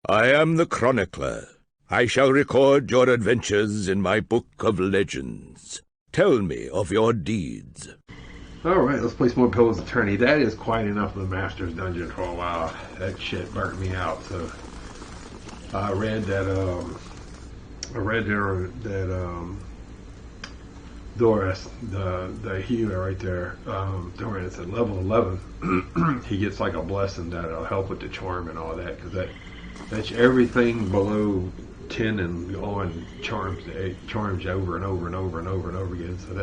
I am the chronicler. I shall record your adventures in my book of legends. Tell me of your deeds. Alright, let's play some more Pillow's Attorney. That is quite enough of the Master's Dungeon for a while. That shit burnt me out, so I read that Doris, the healer right there, Doris at level 11, he gets like a blessing that'll help with the charm and all that, because that's everything below 10 and on charms you over and over and over and over and over again. So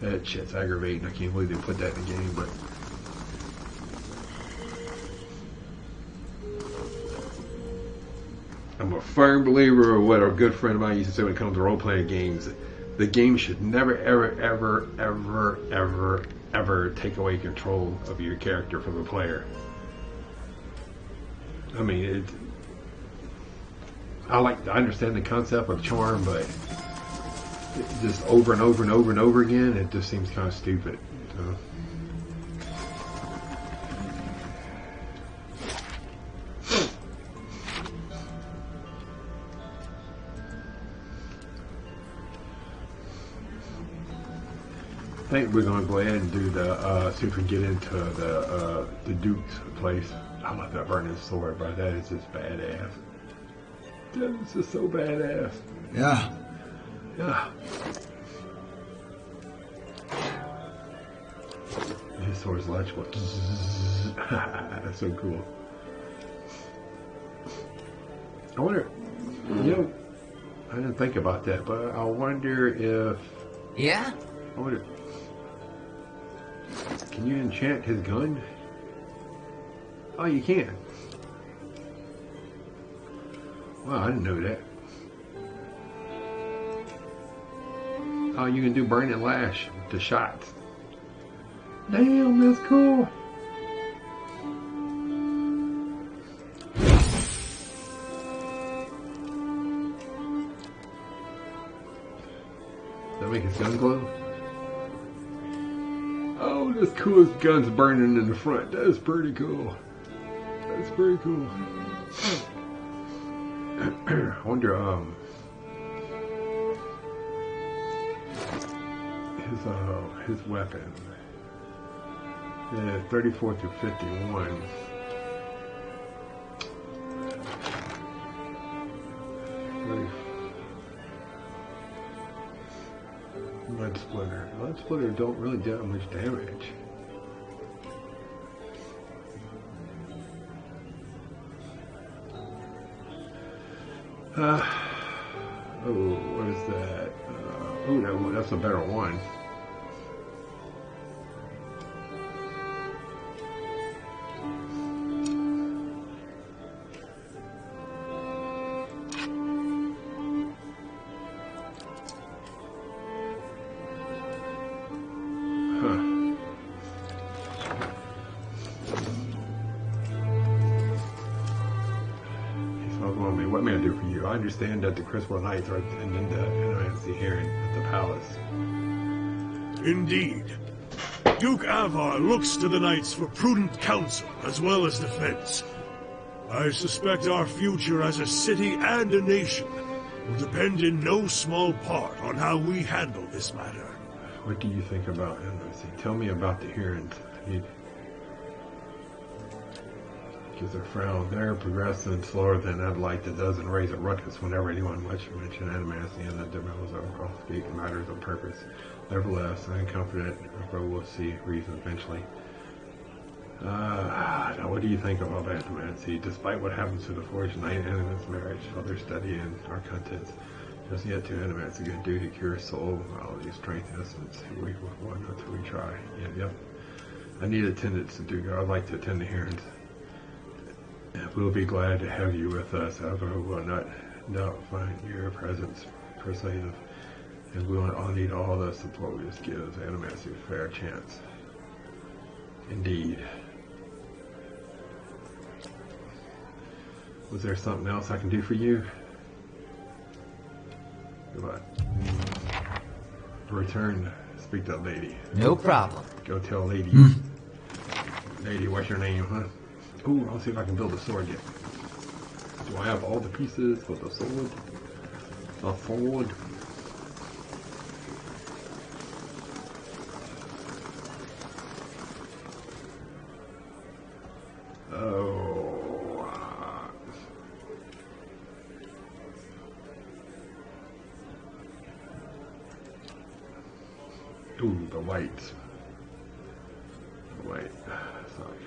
that shit's aggravating. I can't believe they put that in the game, but I'm a firm believer of what a good friend of mine used to say when it comes to role-playing games. The game should never, ever, ever, ever, ever, ever take away control of your character from the player. I mean, I understand the concept of charm, but just over and over and over and over again, it just seems kind of stupid. So. I think we're going to go ahead and do the, see if we can get into the Duke's place. I love that burning sword, bro. That is just badass. That is just so badass. Yeah. Yeah. His sword's electrical. That's so cool. I wonder, I didn't think about that, but I wonder if... Yeah? I wonder... Can you enchant his gun? Oh, you can. Wow, I didn't know that. Oh, you can do burn and lash with the shots. Damn, that's cool. Does that make his gun glow? Oh, this cool. His gun's burning in the front. That is pretty cool. That's pretty cool. I wonder, his weapon. Yeah, 34 through 51. Mud Splitter. Mud Splitter don't really do that much damage. Oh, what is that? Oh, that's a better one. What may I do for you? I understand that the Criswell Knights are attending the NIMC hearing at the palace. Indeed. Duke Avar looks to the Knights for prudent counsel as well as defense. I suspect our future as a city and a nation will depend in no small part on how we handle this matter. What do you think about NIMC? Tell me about the hearings. Gives a frown. They're progressing slower than I'd like. That doesn't raise a ruckus whenever anyone much mention animosity and that develops across matters of purpose. Nevertheless, I am confident we'll see reason eventually. Now what do you think about animosity? Despite what happens to the Forged Knight and its marriage, other study and our contents, just yet to animate a good duty, cure soul, knowledge, strength, essence. We want until we try. Yep. I need attendance to do. I'd like to attend the hearings. We'll be glad to have you with us. However, we will not find your presence persuasive, and we will all need all the support we just give Animacy a fair chance. Indeed. Was there something else I can do for you? Goodbye. Return. Speak to that lady. No problem. Go tell lady. Lady, what's your name, huh? Ooh, I'll see if I can build a sword yet. Do I have all the pieces for the sword? The sword. Oh. Ooh, the whites. The white. Sorry.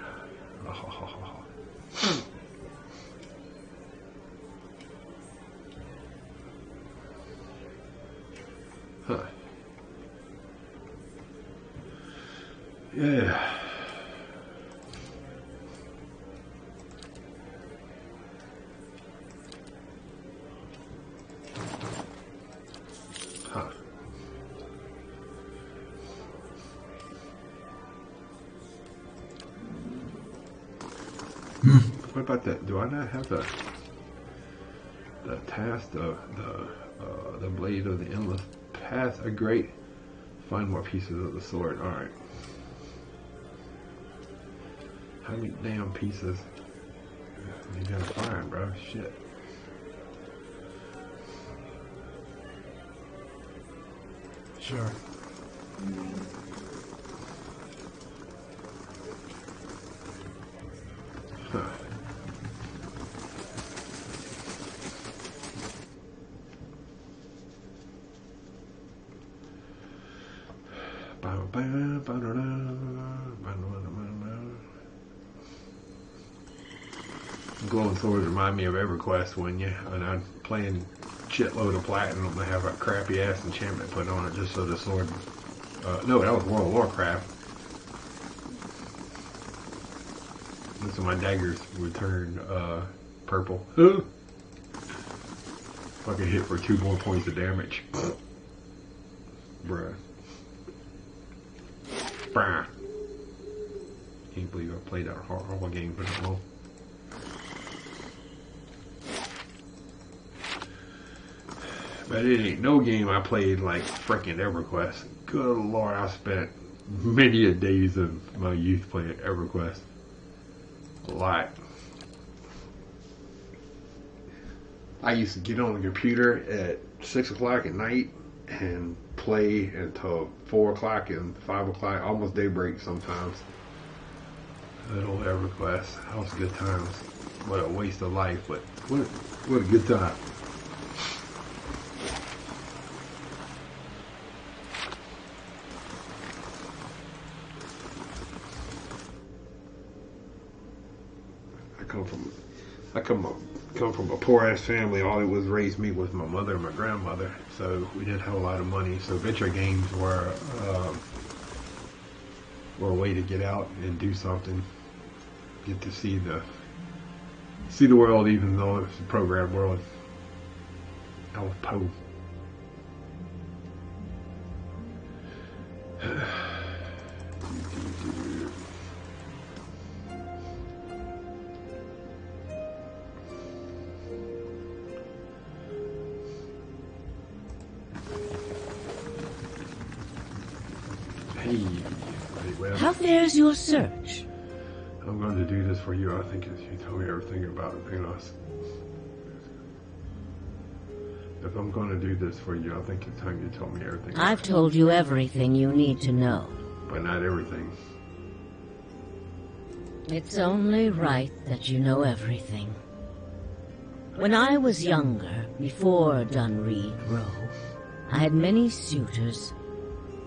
Huh. Yeah. Huh. What about that? Do I not have the task, the blade of the endless path? A great. Find more pieces of the sword. All right. How many damn pieces you gotta find, bro? Shit. Sure. Huh. Glowing swords remind me of EverQuest when I'm playing shitload of platinum. I have a crappy ass enchantment put on it just so the sword. No, that was World of Warcraft. And so my daggers would turn purple. If I could hit for 2 more points of damage. Bruh. Bruh. Can't believe I played that horrible game for that long. But it ain't no game I played like frickin' EverQuest. Good lord, I spent many a days of my youth playing EverQuest. A lot. I used to get on the computer at 6 o'clock at night and play until 4 o'clock and 5 o'clock, almost daybreak sometimes. That old EverQuest. That was good times. What a waste of life, but what a good time. I come from a poor ass family. All it was raised me with my mother and my grandmother, so we didn't have a lot of money. So video games were a way to get out and do something, get to see the world, even though it's a programmed world. I was Poe. How fares your search? I'm going to do this for you. I think you told me everything about us. If I'm going to do this for you, I think it's time you told me everything. I've told you everything you need to know. But not everything. It's only right that you know everything. When I was younger, before Dunreed Row, I had many suitors.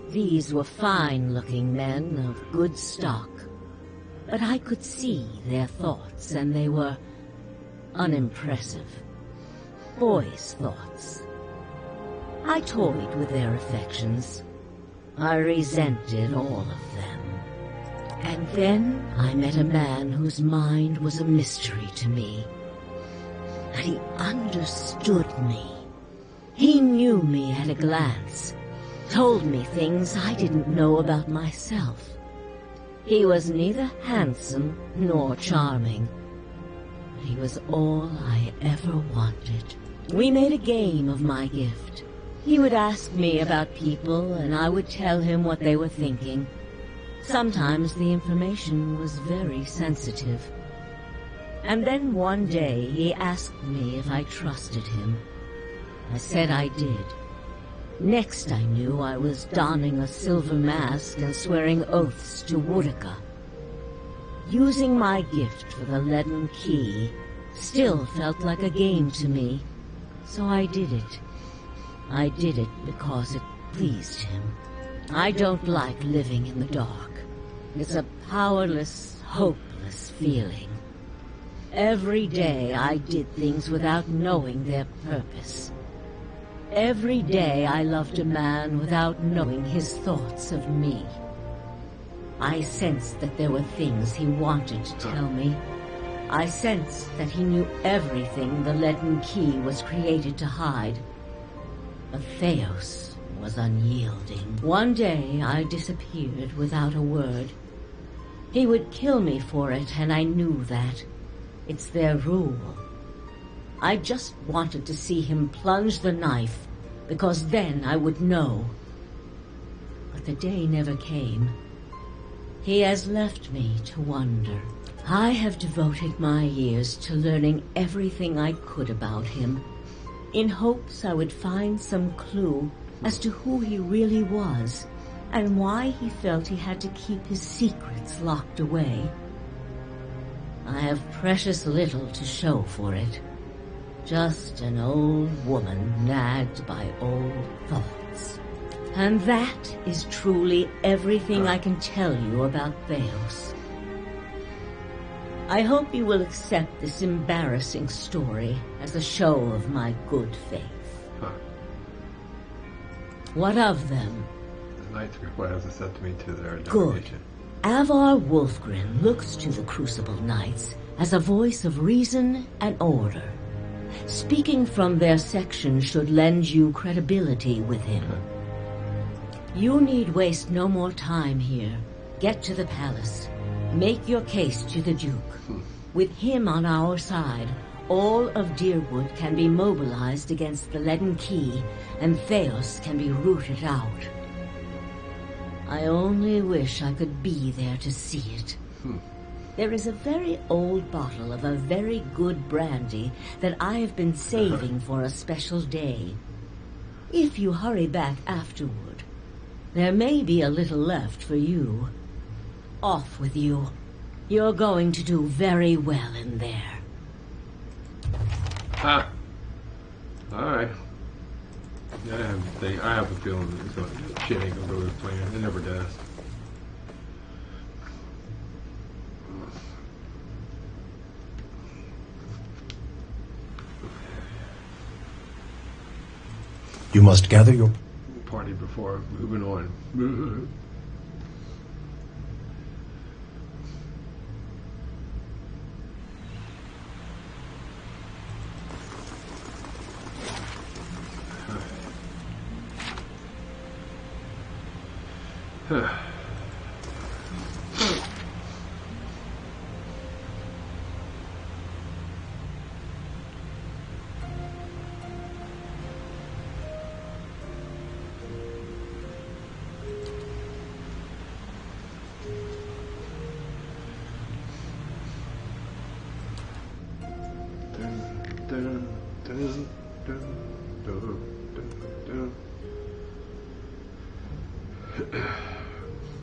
These were fine-looking men of good stock, but I could see their thoughts, and they were unimpressive. Boys' thoughts. I toyed with their affections. I resented all of them. And then I met a man whose mind was a mystery to me. And he understood me. He knew me at a glance. Told me things I didn't know about myself. He was neither handsome nor charming. He was all I ever wanted. We made a game of my gift. He would ask me about people, and I would tell him what they were thinking. Sometimes the information was very sensitive. And then one day he asked me if I trusted him. I said I did. Next I knew I was donning a silver mask and swearing oaths to Woodica. Using my gift for the leaden key still felt like a game to me, so I did it. I did it because it pleased him. I don't like living in the dark. It's a powerless, hopeless feeling. Every day I did things without knowing their purpose. Every day I loved a man without knowing his thoughts of me. I sensed that there were things he wanted to tell me. I sensed that he knew everything the leaden key was created to hide. But Theos was unyielding. One day I disappeared without a word. He would kill me for it, and I knew that. It's their rule. I just wanted to see him plunge the knife, because then I would know. But the day never came. He has left me to wonder. I have devoted my years to learning everything I could about him, in hopes I would find some clue as to who he really was, and why he felt he had to keep his secrets locked away. I have precious little to show for it. Just an old woman nagged by old thoughts. And that is truly everything I can tell you about Theos. I hope you will accept this embarrassing story as a show of my good faith. What of them? The Knights requires a set to me to their Good. domination. Avar Wolfgren looks to the Crucible Knights as a voice of reason and order. Speaking from their section should lend you credibility with him. You need waste no more time here. Get to the palace. Make your case to the Duke. With him on our side, all of Deerwood can be mobilized against the leaden key, and Theos can be rooted out. I only wish I could be there to see it. There is a very old bottle of a very good brandy that I have been saving for a special day. If you hurry back afterward, there may be a little left for you. Off with you. You're going to do very well in there. Alright. Yeah, I have a feeling that shit ain't gonna go as planned. It never does. You must gather your... Party before moving on.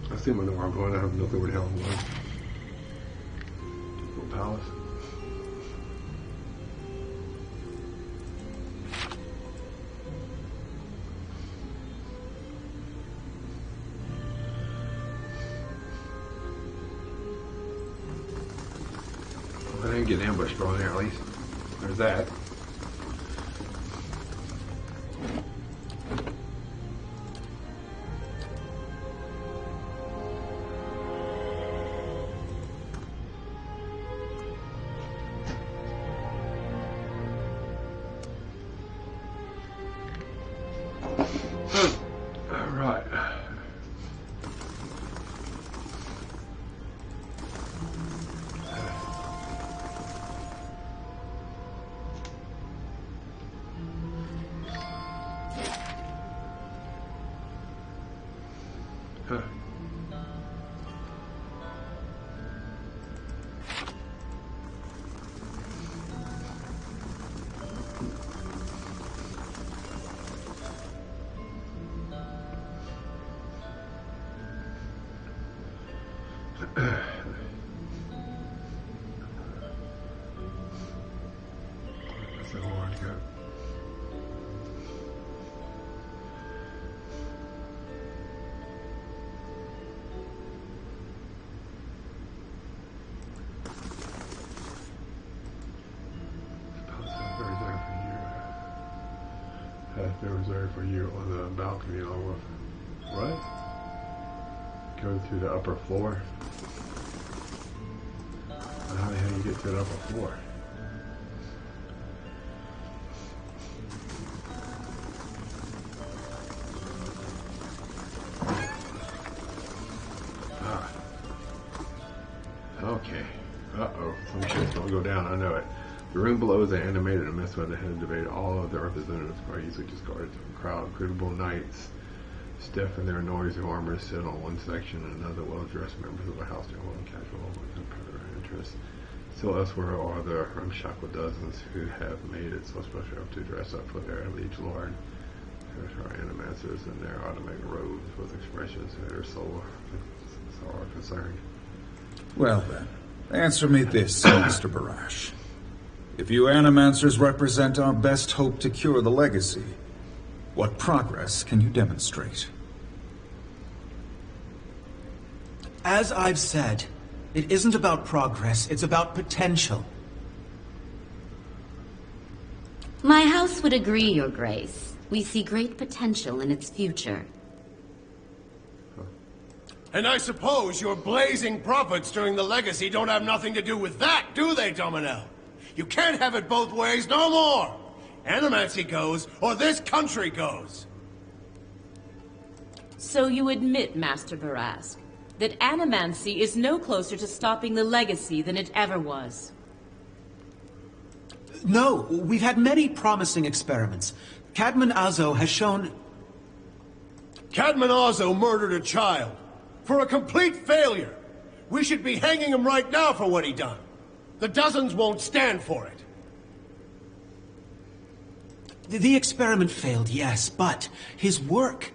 I assume I know where I'm going. I have no clue where the hell I'm going. Little palace. Well, I didn't get ambushed on there at least. There's that. Alright. so hard to go. They're reserved for you on the balcony along with what? Go through the upper floor. How the hell you get to the upper floor? Ah. Okay. Uh-oh. Some shit's gonna go down, I know it. The room below is animated and messed with the head debate. All of the representatives are easily discarded from the crowd. Credible knights, stiff in their noisy armor, sit on one section, and another well-dressed members of the house, their own casual with their interests. Still elsewhere are the ramshackle dozens who have made it so special to dress up for their liege lord. There are animancers in their automatic robes with expressions that are so are concerned. Well then, answer me this, Mr. Barash. If you animancers represent our best hope to cure the legacy, what progress can you demonstrate? As I've said, it isn't about progress, it's about potential. My house would agree, Your Grace. We see great potential in its future. And I suppose your blazing profits during the legacy don't have nothing to do with that, do they, Dominel? You can't have it both ways no more! Animancy goes, or this country goes! So you admit, Master Barask, that Animancy is no closer to stopping the legacy than it ever was? No, we've had many promising experiments. Cadman Azo has shown... Cadman Azo murdered a child. For a complete failure! We should be hanging him right now for what he done. The dozens won't stand for it. The experiment failed, yes, but his work...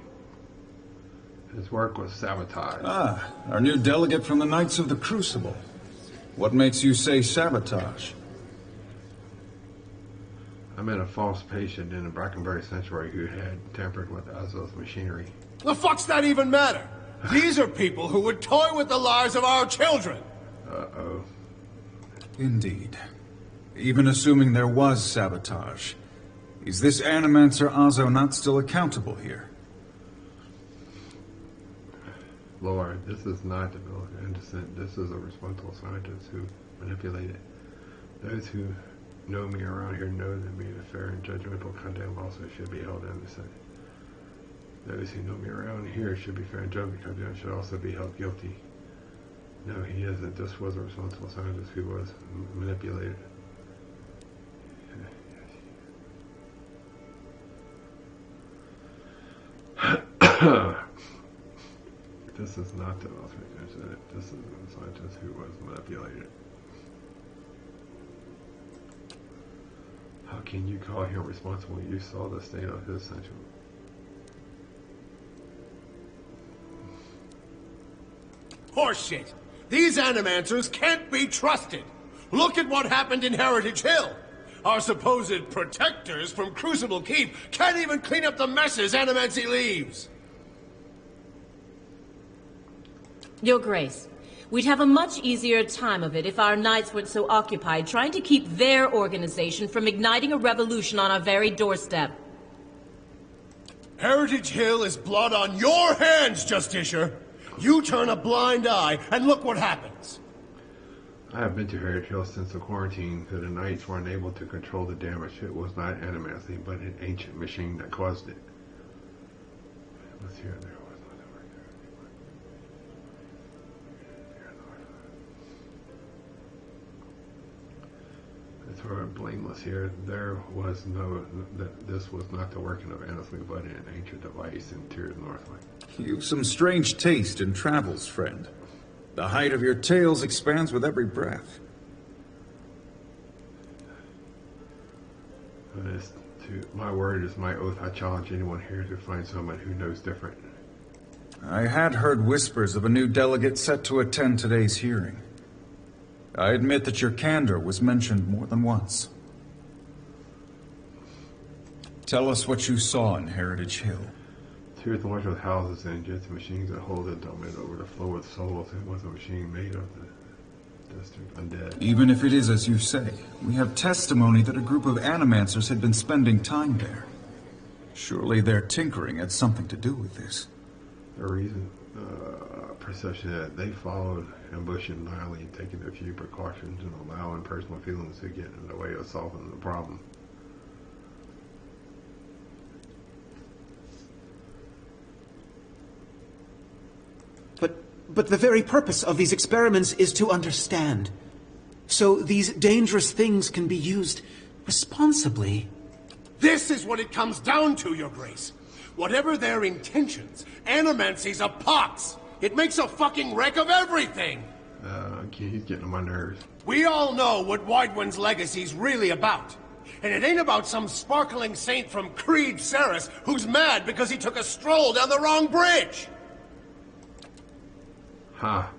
His work was sabotage. Ah, our new delegate from the Knights of the Crucible. What makes you say sabotage? I met a false patient in the Brackenbury Sanctuary who had tampered with Azo's machinery. The fuck's that even matter? These are people who would toy with the lives of our children! Uh-oh. Indeed. Even assuming there was sabotage, is this Animancer Azo not still accountable here? Lord, this is not the village innocent. This is a responsible scientist who manipulated. Those who know me around here know that me a fair and judgmental content also should be held innocent. Those who know me around here should be fair and judgmental should also be held guilty. No, he isn't. This was a responsible scientist who was manipulated. This is not the this is a scientist who was manipulated. How can you call him responsible? You saw the state of his sanctuary. Horseshit! These Animancers can't be trusted! Look at what happened in Heritage Hill! Our supposed protectors from Crucible Keep can't even clean up the messes Animancy leaves! Your Grace, we'd have a much easier time of it if our knights weren't so occupied trying to keep their organization from igniting a revolution on our very doorstep. Heritage Hill is blood on your hands, Justicia! You turn a blind eye, and look what happens! I have been to Heritage Hill since the quarantine, that the Knights were unable to control the damage. It was not Animancy, but an ancient machine that caused it. Let's hear it there. It's sort of blameless here. There was no, this was not the working of Annesley, but an ancient device in Tyr's Northland. You've some strange taste in travels, friend. The height of your tales expands with every breath. My word is my oath. I challenge anyone here to find someone who knows different. I had heard whispers of a new delegate set to attend today's hearing. I admit that your candor was mentioned more than once. Tell us what you saw in Heritage Hill. Two orthodox houses and just machines that hold it dominant over the flow of souls. It was a machine made of the distant undead. Even if it is as you say, we have testimony that a group of animancers had been spending time there. Surely their tinkering had something to do with this. The reason, perception that they followed ambushing blindly and taking a few precautions and allowing personal feelings to get in the way of solving the problem. But the very purpose of these experiments is to understand. So these dangerous things can be used responsibly. This is what it comes down to, Your Grace. Whatever their intentions, animancy's a pox. It makes a fucking wreck of everything. He's getting on my nerves. We all know what Widewind's legacy's really about. And it ain't about some sparkling saint from Creed Ceres who's mad because he took a stroll down the wrong bridge. Ha.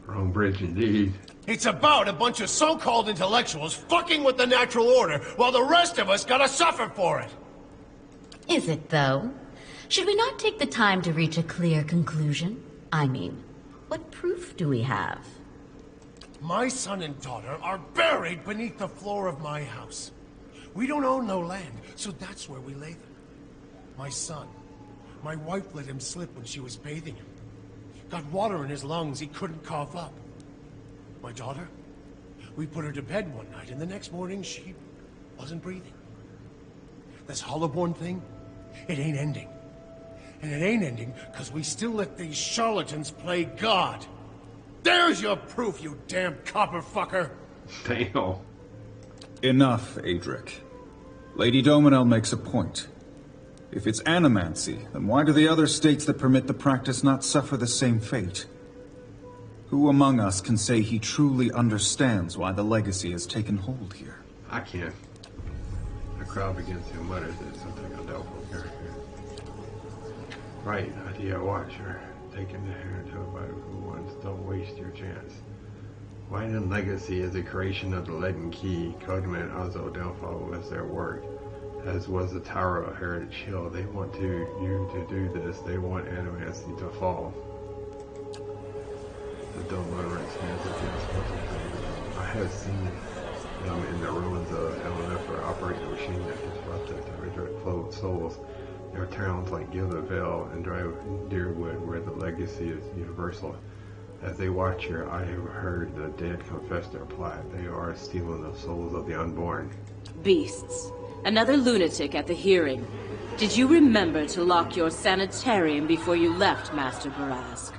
Wrong bridge indeed. It's about a bunch of so-called intellectuals fucking with the natural order while the rest of us gotta suffer for it. Is it, though? Should we not take the time to reach a clear conclusion? I mean, what proof do we have? My son and daughter are buried beneath the floor of my house. We don't own no land, so that's where we lay them. My son, my wife let him slip when she was bathing him. Got water in his lungs he couldn't cough up. My daughter, we put her to bed one night, and the next morning she wasn't breathing. This Hollowborn thing, it ain't ending. And it ain't ending because we still let these charlatans play God. There's your proof, you damn copper fucker! Damn. Enough, Adric. Lady Dominel makes a point. If it's animancy, then why do the other states that permit the practice not suffer the same fate? Who among us can say he truly understands why the legacy has taken hold here? I can. The crowd begins to mutter that something a doubtful character. Right, idea watcher. Taking the hand to a who wants, don't waste your chance. Widen Legacy is a creation of the Leaden Key. Codeman Azo Downfall was their work, as was the Tower of Heritage Hill. They want you to do this. They want animancy to fall. The Dome Motorist stands against what's I have seen them in the ruins of LNF operate a machine that disrupted the redirect flow of souls. There are towns like Gilded Vale and Deerwood where the legacy is universal. As they watch here, I have heard the dead confess their plight. They are stealing the souls of the unborn. Beasts. Another lunatic at the hearing. Did you remember to lock your sanitarium before you left, Master Barask?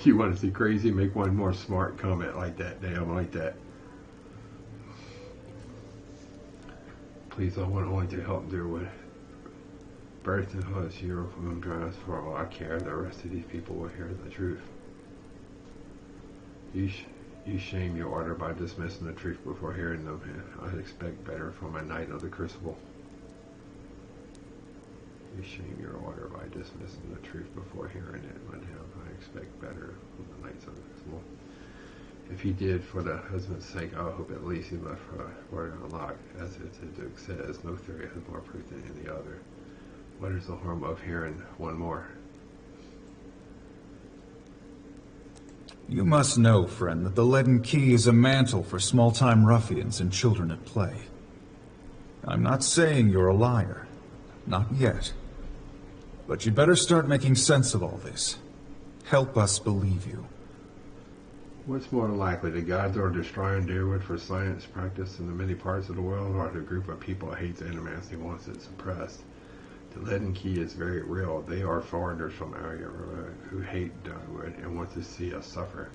You want to see crazy? Make one more smart comment like that. Damn, like that. Please, I want only to help Deerwood. Birth and Hood's hero from whom drives for all I care. The rest of these people will hear the truth. You shame your order by dismissing the truth before hearing them. I expect better from a knight of the Crucible. You shame your order by dismissing the truth before hearing it, madame. I expect better from the knights of the Crucible. If he did for the husband's sake, I hope at least he left her word unlocked. As the Duke says, no theory has more proof than any other. What is the harm of hearing one more? You must know, friend, that the Leaden Key is a mantle for small-time ruffians and children at play. I'm not saying you're a liar. Not yet. But you'd better start making sense of all this. Help us believe you. What's more likely, the gods are destroying Deerwood for science practice in the many parts of the world, or the group of people hates animancy and wants it suppressed? The Leaden Key is very real. They are foreigners from area who hate Deerwood and want to see us suffer.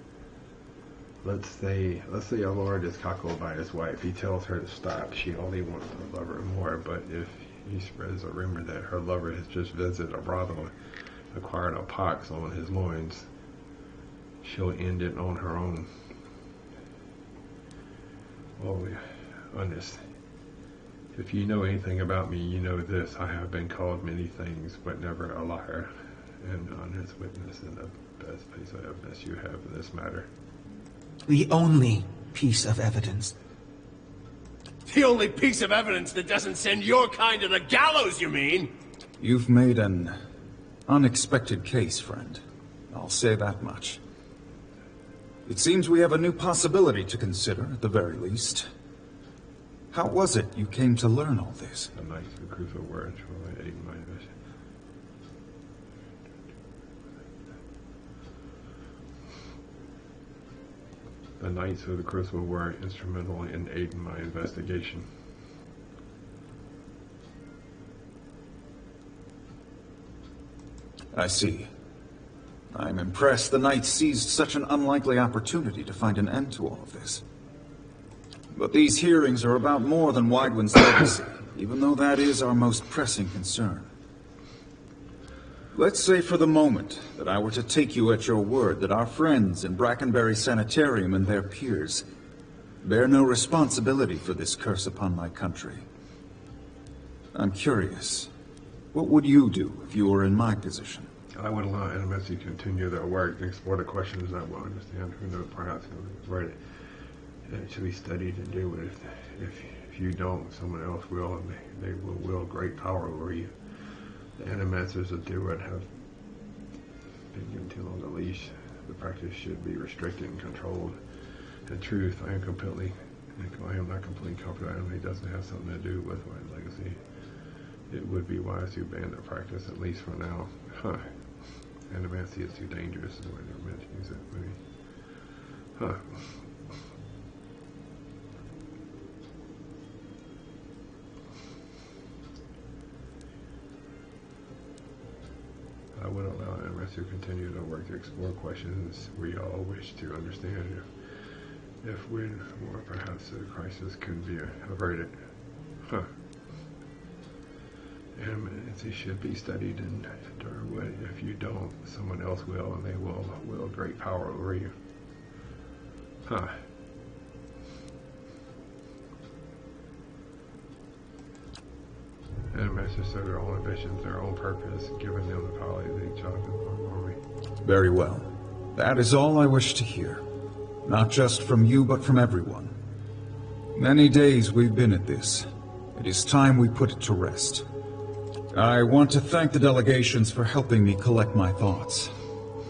Let's say our Lord is cockled by his wife. He tells her to stop. She only wants to love her more, but if he spreads a rumor that her lover has just visited a brothel and acquired a pox on his loins, she'll end it on her own. Oh, honest. If you know anything about me, you know this. I have been called many things, but never a liar. And witness in the best piece of evidence you have in this matter. The only piece of evidence. The only piece of evidence that doesn't send your kind to the gallows, you mean? You've made an unexpected case, friend. I'll say that much. It seems we have a new possibility to consider, at the very least. How was it you came to learn all this? The Knights of the Crucible were instrumental in aiding my investigation. The Knights of the Crucible were instrumental in aiding my investigation. I see. I'm impressed the Knights seized such an unlikely opportunity to find an end to all of this. But these hearings are about more than Widewind's legacy, even though that is our most pressing concern. Let's say for the moment that I were to take you at your word that our friends in Brackenberry Sanitarium and their peers bear no responsibility for this curse upon my country. I'm curious, what would you do if you were in my position? I would allow NMS to continue their work and explore the questions that will understand. Who knows, perhaps it should be studied and deal with. If you don't, someone else will, and they will wield great power over you. The animators of Deerwood have been given too long a leash. The practice should be restricted and controlled. In truth, I am not completely confident it doesn't have something to do with my legacy. It would be wise to ban the practice, at least for now. Huh. Animacy is too dangerous, so I never meant to use it, maybe. Huh. I would allow NMS to continue to work to explore questions we all wish to understand if when or perhaps the crisis could be averted. Huh. Animacy should be studied in Durwood. If you don't, someone else will, and they will wield great power over you. Huh. Animators serve their own ambitions, their own purpose, giving them the power of each other before me. Very well. That is all I wish to hear. Not just from you, but from everyone. Many days we've been at this. It is time we put it to rest. I want to thank the delegations for helping me collect my thoughts.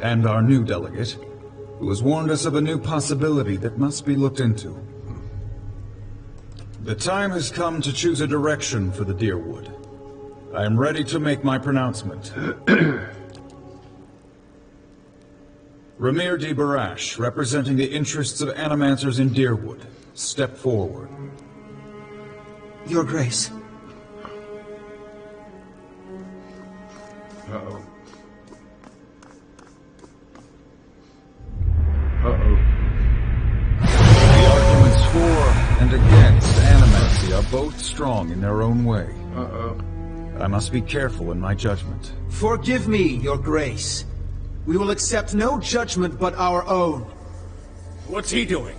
And our new delegate, who has warned us of a new possibility that must be looked into. The time has come to choose a direction for the Deerwood. I am ready to make my pronouncement. Ramir D. Barash, representing the interests of animancers in Deerwood, step forward. Your Grace. Uh-oh. Uh-oh. The arguments for and against animacy are both strong in their own way. Uh-oh. I must be careful in my judgment. Forgive me, Your Grace. We will accept no judgment but our own. What's he doing?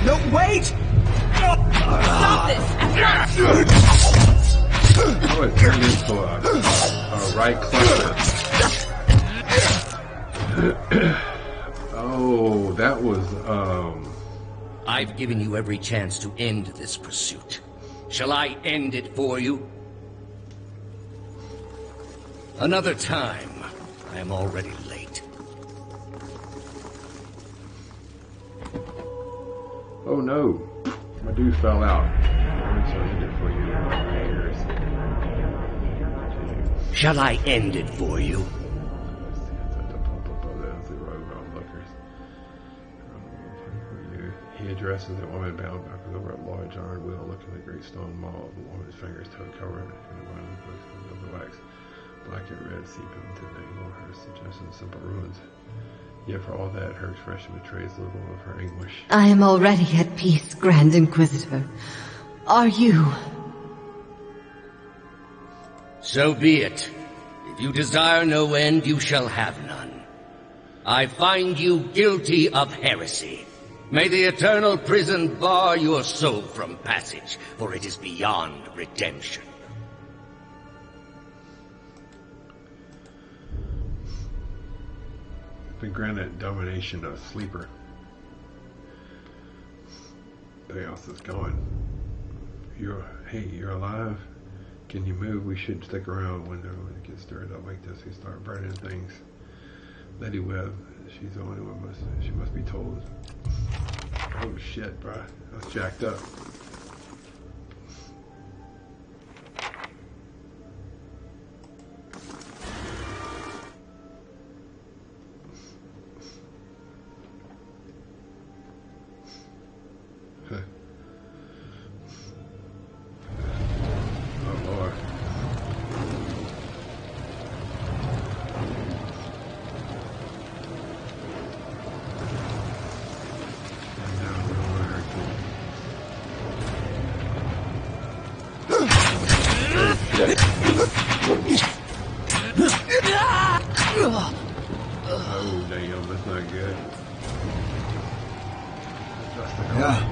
No, wait! Stop this! At Oh, it turned into a right cluster. Oh, that was, I've given you every chance to end this pursuit. Shall I end it for you? Another time. I am already late. oh no. My dude fell out. I'm sorry to do it for you. Shall I end it for you? He addresses a woman bound backwards over a large iron wheel, looking at a great stone maul. The woman's fingers toe covered in a running of the wax. Black and red seep into the angle. Her suggestion simple ruins. Yet for all that, her expression betrays little of her anguish. I am already at peace, Grand Inquisitor. Are you? So be it. If you desire no end, you shall have none. I find you guilty of heresy. May the eternal prison bar your soul from passage, for it is beyond redemption. been granted domination of Sleeper. Chaos is gone. Hey, you're alive? Can you move? We should stick around when it gets stirred up like this. We start burning things. Lady Webb, she's the only one. She must be told. Oh shit, bro. That's jacked up. Oh, damn, that's not good. Yeah.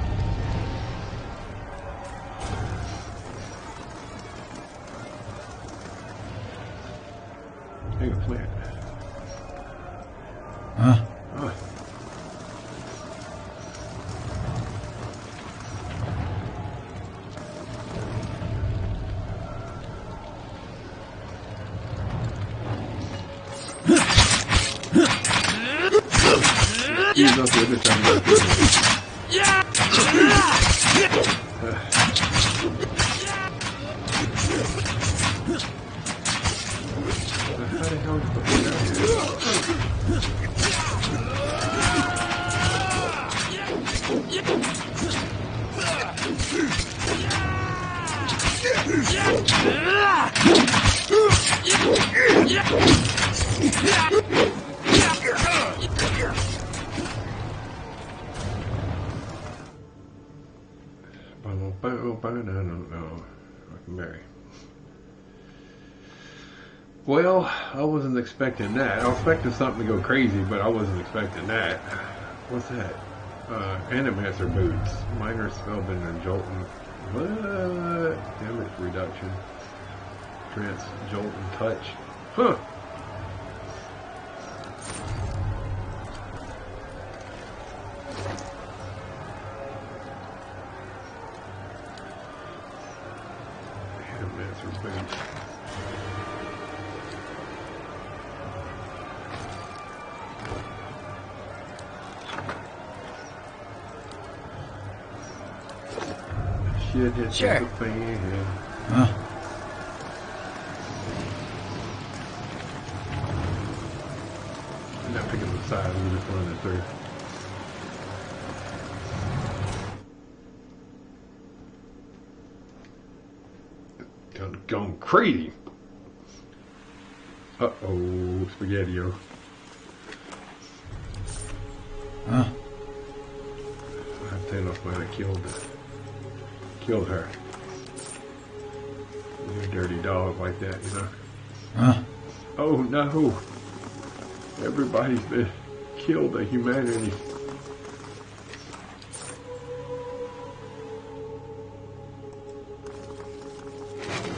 Take a plant. Huh? Oh. You know the other time. How the hell is the fuck Mary. Well, I wasn't expecting that. I was expecting something to go crazy, but I wasn't expecting that. What's that? Animancer boots. Minor spellbender jolting. What? Damage reduction. Trance, jolt, and touch. Huh. Animancer boots. Shit hits Sure. the fan. Huh? I'm not picking the side, we're just running it through. Going crazy. Uh-oh, Spaghetti-O. Huh? Thanos might have killed her. You're a dirty dog like that, you know? Huh? Oh no! Everybody's been killed by humanity.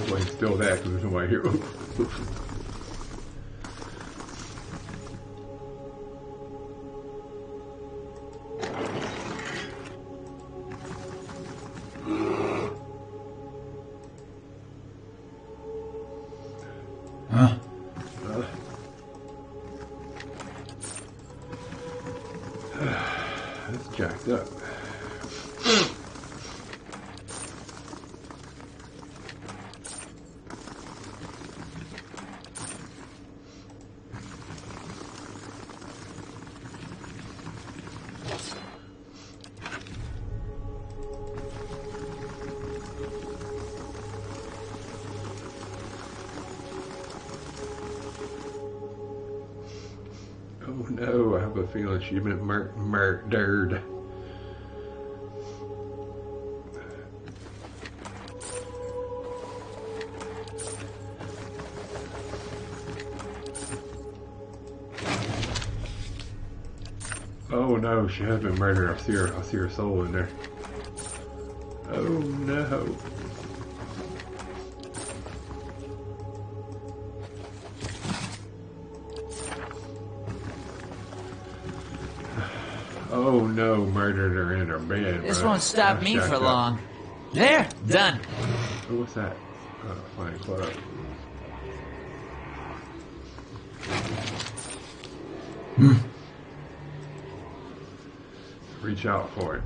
Well, it's still that because there's nobody here. Huh? That's jacked up. Oh no, I have a feeling she's been murdered. Oh no, she has been murdered. I see her soul in there. Oh no. Oh no, murdered her in her bed. This bro. won't stop me for long. There, done. Oh, what's that? Fine club. Reach out for it.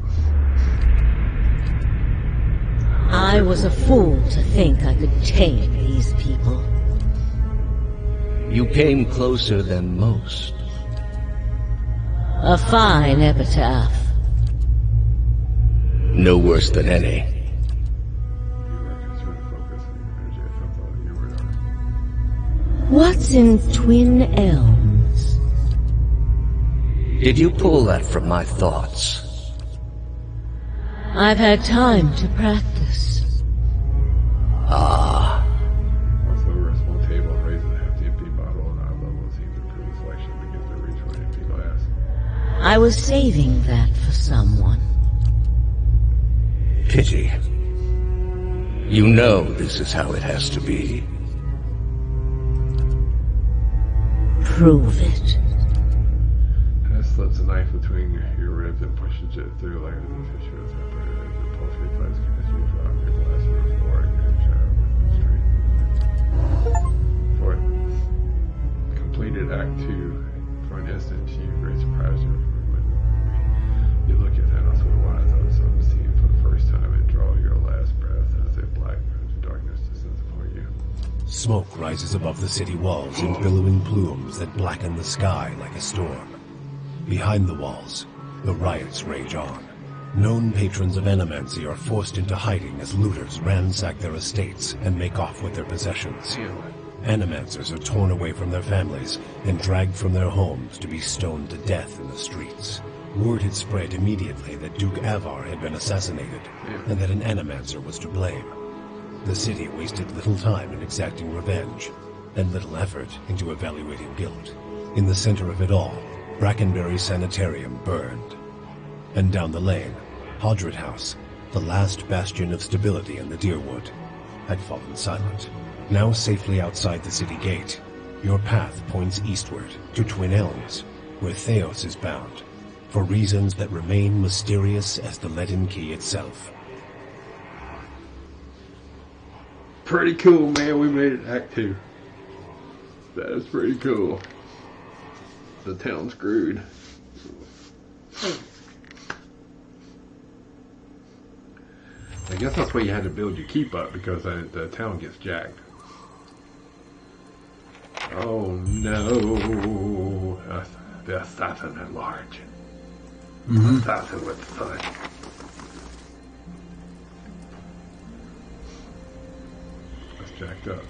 I was a fool to think I could tame these people. You came closer than most. A fine epitaph. No worse than any. What's in Twin Elms? Did you pull that from my thoughts? I've had time to practice. Ah. Also, over a small table and raises a hefty empty bottle and eye level seems to improve the selection begins to reach for an empty glass. I was saving that for someone. Pity. You know this is how it has to be. Prove it. Hess slips a knife between your ribs and pushes it through layers of tissue as separated as the pulse reflex as you drop your glass to the floor and your shadow with the street. For completed Act 2, for an instant, you great surprise you look at Thanos with wide eyes, some seen for the first time, and draw your last breath as a black darkness descends upon you. Smoke rises above the city walls in billowing plumes that blacken the sky like a storm. Behind the walls, the riots rage on. Known patrons of Animancy are forced into hiding as looters ransack their estates and make off with their possessions. Animancers are torn away from their families and dragged from their homes to be stoned to death in the streets. Word had spread immediately that Duke Avar had been assassinated, and that an Animancer was to blame. The city wasted little time in exacting revenge, and little effort into evaluating guilt. In the center of it all, Brackenberry Sanitarium burned. And down the lane, Hodred House, the last bastion of stability in the Deerwood, had fallen silent. Now safely outside the city gate, your path points eastward to Twin Elms, where Theos is bound, for reasons that remain mysterious as the leaden key itself. Pretty cool, man. We made it Act 2. That is pretty cool. The town's screwed. I guess that's why you had to build your keep up, because the town gets jacked. Oh no. The assassin at large. Assassin with son. That's jacked up.